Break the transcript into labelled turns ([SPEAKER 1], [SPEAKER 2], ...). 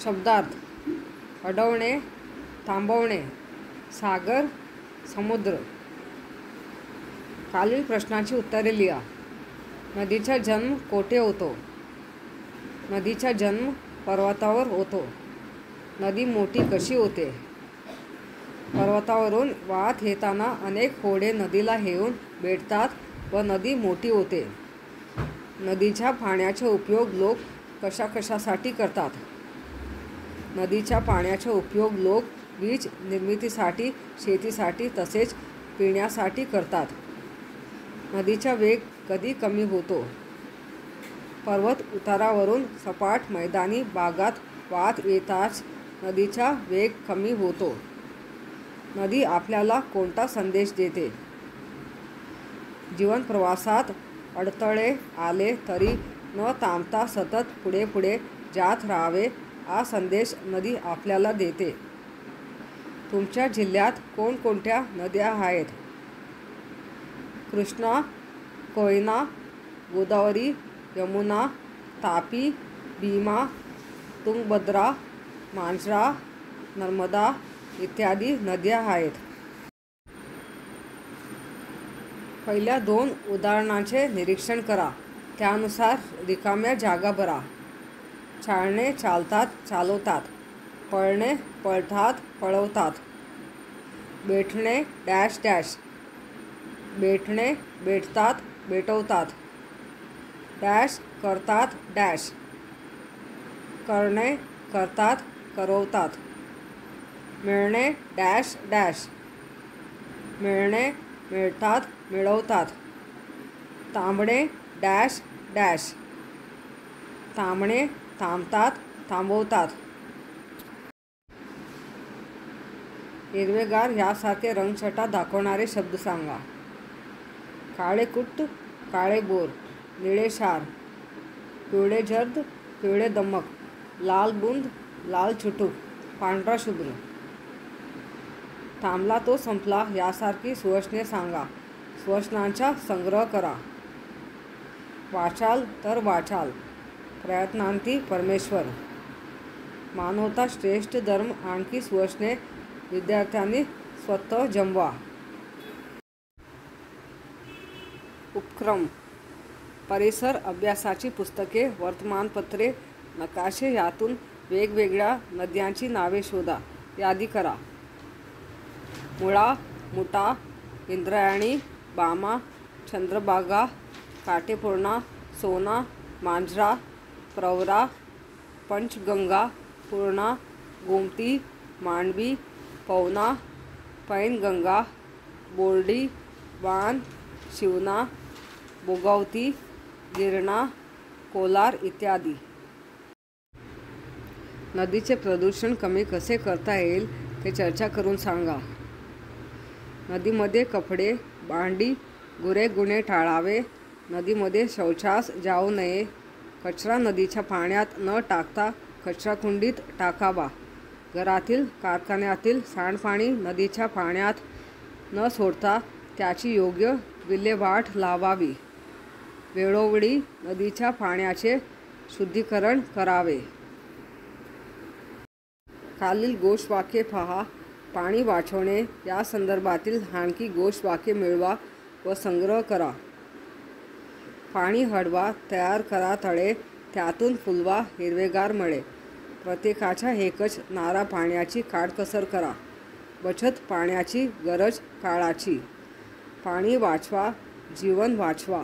[SPEAKER 1] शब्दार्थ: अडवणे, थांबवणे, सागर, समुद्र. खालील प्रश्नांची उत्तरे लिहा. नदीचा जन्म कोठे होतो? नदीचा जन्म पर्वतावर होतो. नदी मोठी कशी होते? पर्वतावरून वाहत येताना अनेक होडे नदीला येऊन भेटतात व नदी मोठी होते. नदीच्या पाण्याचा उपयोग लोक कशाकशासाठी करतात? नदीच्या पाण्याचा उपयोग लोक वीज निर्मितीसाठी, शेतीसाठी तसेच पिण्यासाठी करतात. नदीचा वेग कधी कमी होतो? पर्वत उतारावरून सपाट मैदानी भागात वाहत येताच नदीचा वेग कमी होतो. नदी आपल्याला कोणता संदेश देते? जीवन प्रवासात अडथळे आले तरी न थांबता सतत पुढे पुढे जात राहावे हा संदेश नदी आपल्याला देते. तुमच्या जिल्ह्यात कोणकोणत्या नद्या आहेत? कृष्णा, कोयना, गोदावरी, यमुना, तापी, भीमा, तुंगभद्रा, मांजरा, नर्मदा इत्यादी नद्या आहेत. पहिल्या दोन उदाहरणांचे निरीक्षण करा. त्यानुसार रिकाम्या जागा भरा. चालणे चालतात, चालवतात. पळणे पळतात, पळवतात. भेटणे डॅश डॅश. भेटणे भेटतात, भेटवतात. डॅश करतात, डॅश. करणे करतात, करवतात. मिळणे डॅश डॅश. मिळणे मिळतात, मिळवतात. थांबणे डॅश डॅश. थांबणे थांबतात, थांबवतात. हिरवेगार यासारखे रंगछटा दाखवणारे शब्द सांगा. काळे कुट्ट, काळे बोर. निळे क्षार. पिवळे जर्द, पिवळे दमक. लाल बुंद, लाल चुटूक. पांढरा शुभ्र. थांबला तो संपला यासारखी सुवचने सांगा. सुवचनांचा संग्रह करा. वाचाल तर वाचाल. प्रयत्नांती परमेश्वर. मानवता श्रेष्ठ धर्म आणखी सुवचने विद्यार्थ्यांनी स्वतः जमवा. उपक्रम: परिसर अभ्यासाची पुस्तके, वर्तमानपत्रे, नकाशे यातून वेगवेगळ्या नद्यांची नावे शोधा. यादी करा. मुळा, मुठा, इंद्रायणी, बामा, चंद्रभागा, काटेपूर्णा, सोना, मांजरा, प्रवरा, पंचगंगा, पूर्णा, गोमती, मांडवी, पवना, पैनगंगा, बोर्डी, वान, शिवना, भोगावती, गिरणा, कोलार इत्यादी. नदीचे प्रदूषण कमी कसे करता येईल ते चर्चा करून सांगा. नदीमध्ये कपडे, भांडी, गुरेगुणे टाळावे. नदीमध्ये शौचास जाऊ नये. कचरा नदीच्या पाण्यात न टाकता कचराकुंडीत टाकावा. घरातील, कारखान्यातील सांडपाणी नदीच्या पाण्यात न सोडता त्याची योग्य विल्हेवाट लावावी. वेळोवेळी नदीच्या पाण्याचे शुद्धीकरण करावे. खालील घोषवाक्ये पहा. पाणी वाचवणे या संदर्भातील आणखी घोषवाक्ये मिळवा व संग्रह करा. पाणी अडवा, तयार करा तळे, त्यातून फुलवा हिरवेगार मळे. प्रत्येकाच्या एकच नारा पाण्याची काटकसर करा. बचत पाण्याची गरज काळाची. पाणी वाचवा, जीवन वाचवा.